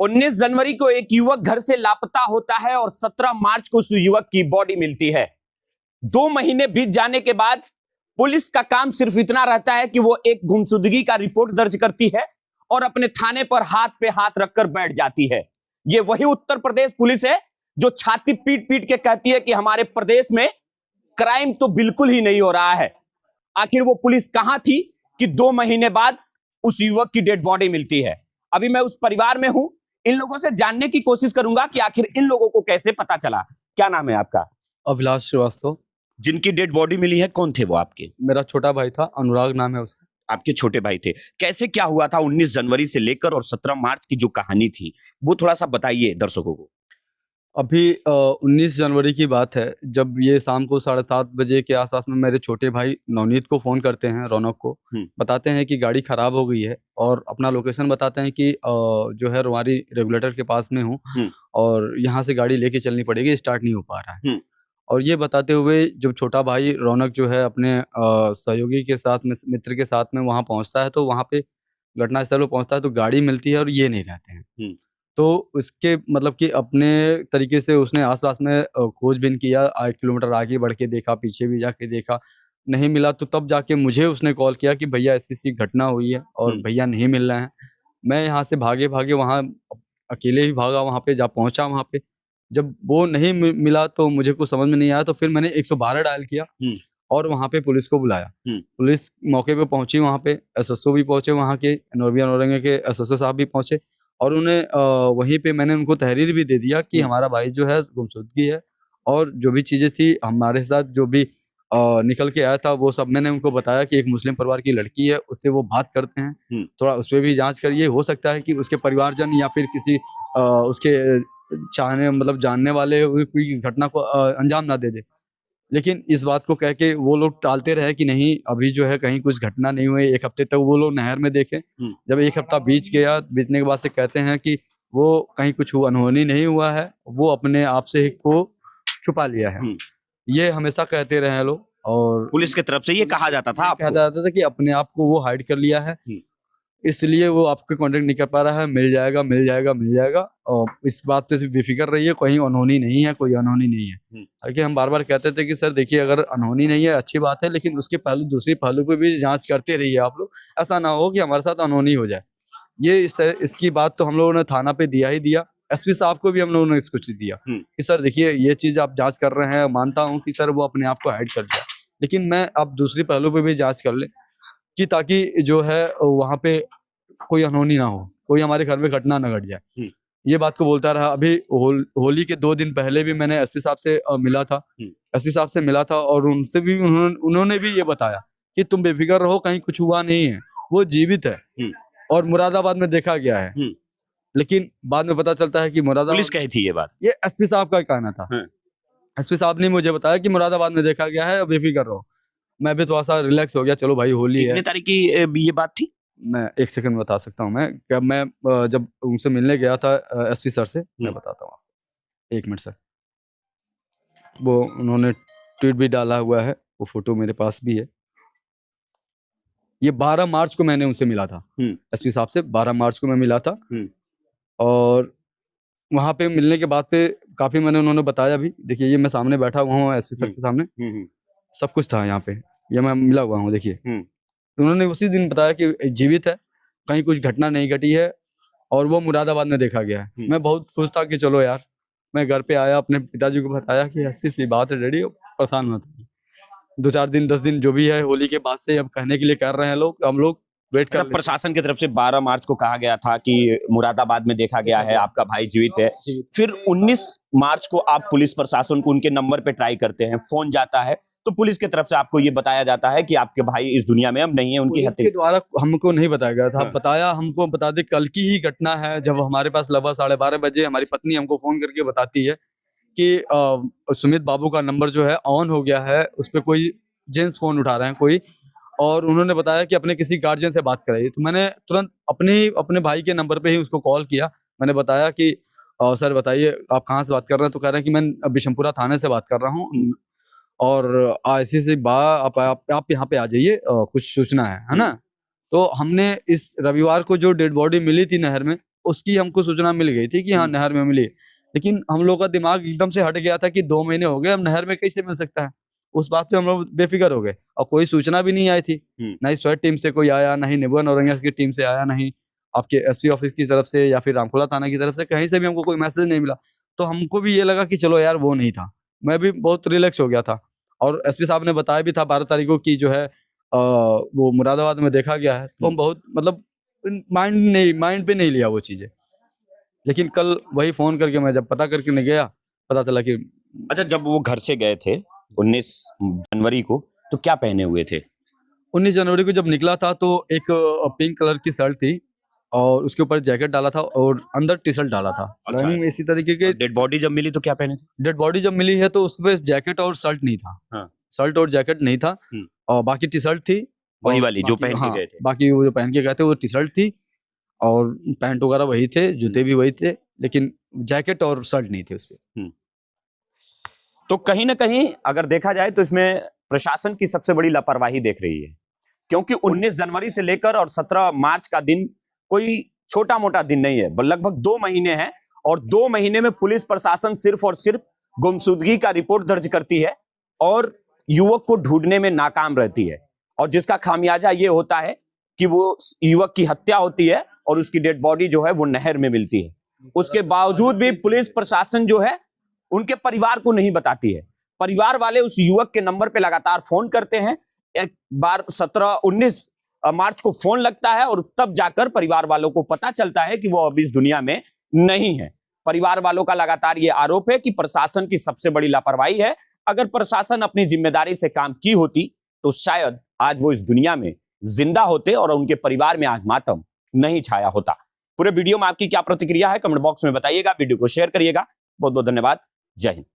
19 जनवरी को एक युवक घर से लापता होता है और 17 मार्च को उस युवक की बॉडी मिलती है। 2 महीने बीत जाने के बाद पुलिस का काम सिर्फ इतना रहता है कि वो एक गुमशुदगी का रिपोर्ट दर्ज करती है और अपने थाने पर हाथ पे हाथ रखकर बैठ जाती है। ये वही उत्तर प्रदेश पुलिस है जो छाती पीट पीट के कहती है कि हमारे प्रदेश में क्राइम तो बिल्कुल ही नहीं हो रहा है। आखिर वो पुलिस कहां थी कि 2 महीने बाद उस युवक की डेड बॉडी मिलती है? अभी मैं उस परिवार में हूं, इन लोगों से जानने की कोशिश करूंगा कि आखिर इन लोगों को कैसे पता चला। क्या नाम है आपका? अभिलाष श्रीवास्तव। जिनकी डेड बॉडी मिली है कौन थे वो आपके? मेरा छोटा भाई था, अनुराग नाम है उसका। आपके छोटे भाई थे। कैसे क्या हुआ था 19 जनवरी से लेकर और 17 मार्च की जो कहानी थी वो थोड़ा सा बताइए दर्शकों को। अभी 19 जनवरी की बात है, जब ये शाम को 7:30 बजे के आसपास में मेरे छोटे भाई नवनीत को फ़ोन करते हैं, रौनक को। बताते हैं कि गाड़ी ख़राब हो गई है और अपना लोकेशन बताते हैं कि जो है रुवारी रेगुलेटर के पास में हूँ और यहाँ से गाड़ी लेके चलनी पड़ेगी, स्टार्ट नहीं हो पा रहा है। और ये बताते हुए जब छोटा भाई रौनक जो है अपने सहयोगी के साथ में, मित्र के साथ में वहाँ पहुँचता है, तो वहाँ पे घटनास्थल पे पहुँचता है तो गाड़ी मिलती है और ये नहीं रहते हैं। तो उसके मतलब कि अपने तरीके से उसने आस-पास में खोजबीन किया, 1 किलोमीटर आगे बढ़ के देखा, पीछे भी जाके देखा, नहीं मिला। तो तब जाके मुझे उसने कॉल किया कि भैया ऐसी-ऐसी घटना हुई है और भैया नहीं मिल रहे हैं। मैं यहाँ से भागे-भागे वहाँ अकेले ही भागा, वहाँ पे जा पहुँचा वहाँ पे। जब वो नहीं मिला तो मुझे कुछ समझ में नहीं आया, तो फिर मैंने 112 डायल किया और वहाँ पे पुलिस को बुलाया। पुलिस मौके पे पहुँची, वहाँ पे एसएसओ भी पहुँचे, वहाँ के नोरबिया नौरंगे के एसएसओ साहब भी पहुँचे और उन्हें वहीं पे मैंने उनको तहरीर भी दे दिया कि हमारा भाई जो है गुमशुदगी है और जो भी चीज़ें थी हमारे साथ जो भी निकल के आया था वो सब मैंने उनको बताया कि एक मुस्लिम परिवार की लड़की है, उससे वो बात करते हैं, थोड़ा उस पर भी जांच करिए, हो सकता है कि उसके परिवारजन या फिर किसी उसके चाहने मतलब जानने वाले कोई घटना को अंजाम ना दे दे। लेकिन इस बात को कह के वो लोग टालते रहे कि नहीं अभी जो है कहीं कुछ घटना नहीं हुई। 1 हफ्ते तक वो लोग नहर में देखे। जब 1 हफ्ता बीत गया, बीतने के बाद से कहते हैं कि वो कहीं कुछ अनहोनी नहीं हुआ है, वो अपने आप से को छुपा लिया है। ये हमेशा कहते रहे लोग और पुलिस की तरफ से ये कहा जाता था आपको? कहा जाता था कि अपने आप को वो हाइड कर लिया है, इसलिए वो आपके कांटेक्ट नहीं कर पा रहा है। मिल जाएगा, मिल जाएगा, मिल जाएगा और इस बात से बेफिक्र रहिए, कहीं अनहोनी नहीं है, कोई अनहोनी नहीं है। हालांकि हम बार बार कहते थे कि सर देखिए अगर अनहोनी नहीं है अच्छी बात है, लेकिन उसके पहलू दूसरी पहलू पे भी जांच करते रहिए आप लोग, ऐसा ना हो कि हमारे साथ अनहोनी हो जाए। ये इस तरह इसकी बात तो हम लोगों ने थाना पे दिया ही दिया, एसपी साहब को भी हम लोगों ने इसको दिया कि सर देखिए ये चीज आप जाँच कर रहे हैं, मानता हूँ कि सर वो अपने आप को हाइड कर दिया, लेकिन मैं अब दूसरी पहलू पे भी जाँच कर ले कि ताकि जो है वहाँ पे कोई अनहोनी ना हो, कोई हमारे घर में घटना ना घट जाए। ये बात को बोलता रहा। अभी होली के 2 दिन पहले भी मैंने एसपी साहब से मिला था। एसपी साहब से मिला था और उनसे भी उन्होंने भी ये बताया कि तुम बेफिक्र रहो, कहीं कुछ हुआ नहीं है, वो जीवित है और मुरादाबाद में देखा गया है। लेकिन बाद में पता चलता है कि मुरादाबाद पुलिस कही थी ये बात? ये एसपी साहब का कहना था। एसपी साहब ने मुझे बताया कि मुरादाबाद में देखा गया है, बेफिक्र रहो। मैं भी थोड़ा सा रिलैक्स हो गया, चलो भाई होली है। कितने तारीख की ये बात थी? मैं 1 सेकंड बता सकता हूँ। मैं जब उनसे मिलने गया था एसपी सर से, मैं बताता हूँ आपको, 1 मिनट सर। वो उन्होंने ट्वीट भी डाला हुआ है, वो फोटो मेरे पास भी है। ये 12 मार्च को मैंने उनसे मिला था, एसपी साहब से 12 मार्च को मैं मिला था और वहाँ पे मिलने के बाद पे काफी मैंने उन्होंने बताया भी। देखिए ये मैं सामने बैठा हुआ हूँ एसपी सर के सामने, सब कुछ था यहाँ पे, ये मैं मिला हुआ हूँ। देखिए उन्होंने उसी दिन बताया कि जीवित है, कहीं कुछ घटना नहीं घटी है और वो मुरादाबाद में देखा गया है। मैं बहुत खुश था कि चलो यार, मैं घर पे आया, अपने पिताजी को बताया कि ऐसी सी बात है डैडी, परेशान मत होइए। 2-4 दिन 10 दिन जो भी है होली के बाद से अब कहने के लिए कर रहे हैं लोग, हम लोग वेट कर। प्रशासन की तरफ से 12 मार्च को कहा गया था कि मुरादाबाद में देखा गया है, आपका भाई जीवित है। फिर 19 मार्च को आप पुलिस प्रशासन को उनके नंबर पे ट्राई करते हैं, फोन जाता है तो पुलिस की तरफ से आपको ये बताया जाता है कि आपके भाई इस दुनिया में अब नहीं है, उनकी हत्या के द्वारा हमको नहीं बताया गया था। बताया हमको, बता दे कल की ही घटना है, जब हमारे पास लगभग 12:30 बजे हमारी पत्नी हमको फोन करके बताती है कि सुमित बाबू का नंबर जो है ऑन हो गया है, उस पर कोई जेंट्स फोन उठा रहे हैं कोई, और उन्होंने बताया कि अपने किसी गार्जियन से बात कराइए। तो मैंने तुरंत अपने भाई के नंबर पे ही उसको कॉल किया। मैंने बताया कि सर बताइए आप कहाँ से बात कर रहे हैं? तो कह रहे हैं कि मैं बिशनपुरा थाने से बात कर रहा हूँ और ऐसी आप यहाँ पे आ जाइए, कुछ सूचना है ना। तो हमने इस रविवार को जो डेड बॉडी मिली थी नहर में, उसकी हमको सूचना मिल गई थी कि हाँ नहर में मिली, लेकिन हम लोग का दिमाग एकदम से हट गया था कि 2 महीने हो गए, अब नहर में कैसे मिल सकता है। उस बात पे हम लोग बेफिक्र हो गए और कोई सूचना भी नहीं आई थी, ना ही स्वास्थ्य टीम से कोई आया, ना ही नेबुआ नौरंगिया की टीम से आया, ना ही आपके एसपी ऑफिस की तरफ से या फिर रामकोला थाना की तरफ से, कहीं से भी हमको कोई मैसेज नहीं मिला। तो हमको भी ये लगा कि चलो यार वो नहीं था, मैं भी बहुत रिलैक्स हो गया था। और एसपी साहब ने बताया भी था 12 तारीख को कि जो है वो मुरादाबाद में देखा गया है। तो हम बहुत मतलब माइंड पे नहीं लिया वो चीजें, लेकिन कल वही फोन करके मैं जब पता करके गया, पता चला कि अच्छा, जब वो घर से गए थे 19 जनवरी को, तो क्या पहने हुए थे? 19 जनवरी को जब निकला था तो एक पिंक कलर की शर्ट थी और उसके ऊपर जैकेट डाला था और अंदर टी शर्ट डाला था। अच्छा। लाइनिंग में इसी तरीके के। डेड बॉडी जब मिली तो क्या पहने थे? डेड बॉडी जब मिली है तो उसपे जैकेट और शर्ट नहीं था। हाँ। शर्ट और जैकेट नहीं था और बाकी टी शर्ट थी, वही और वाली जो बाकी- पहन के गए थे। बाकी वो जो पहन के गए थे वो टी शर्ट थी और पैंट वगैरह वही थे, जूते भी वही थे, लेकिन जैकेट और शर्ट नहीं थे उसपे। तो कहीं ना कहीं अगर देखा जाए तो इसमें प्रशासन की सबसे बड़ी लापरवाही देख रही है, क्योंकि 19 जनवरी से लेकर और 17 मार्च का दिन कोई छोटा मोटा दिन नहीं है, लगभग 2 महीने हैं और 2 महीने में पुलिस प्रशासन सिर्फ और सिर्फ गुमशुदगी का रिपोर्ट दर्ज करती है और युवक को ढूंढने में नाकाम रहती है, और जिसका खामियाजा ये होता है कि वो युवक की हत्या होती है और उसकी डेड बॉडी जो है वो नहर में मिलती है। उसके बावजूद भी पुलिस प्रशासन जो है उनके परिवार को नहीं बताती है। परिवार वाले उस युवक के नंबर पे लगातार फोन करते हैं। एक बार 19 मार्च को फोन लगता है और तब जाकर परिवार वालों को पता चलता है कि वो अब इस दुनिया में नहीं है। परिवार वालों का लगातार ये आरोप है कि प्रशासन की सबसे बड़ी लापरवाही है। अगर प्रशासन अपनी जिम्मेदारी से काम की होती तो शायद आज वो इस दुनिया में जिंदा होते और उनके परिवार में आज मातम नहीं छाया होता। पूरे वीडियो में आपकी क्या प्रतिक्रिया है कमेंट बॉक्स में बताइएगा, वीडियो को शेयर करिएगा। बहुत बहुत धन्यवाद। जय हिंद।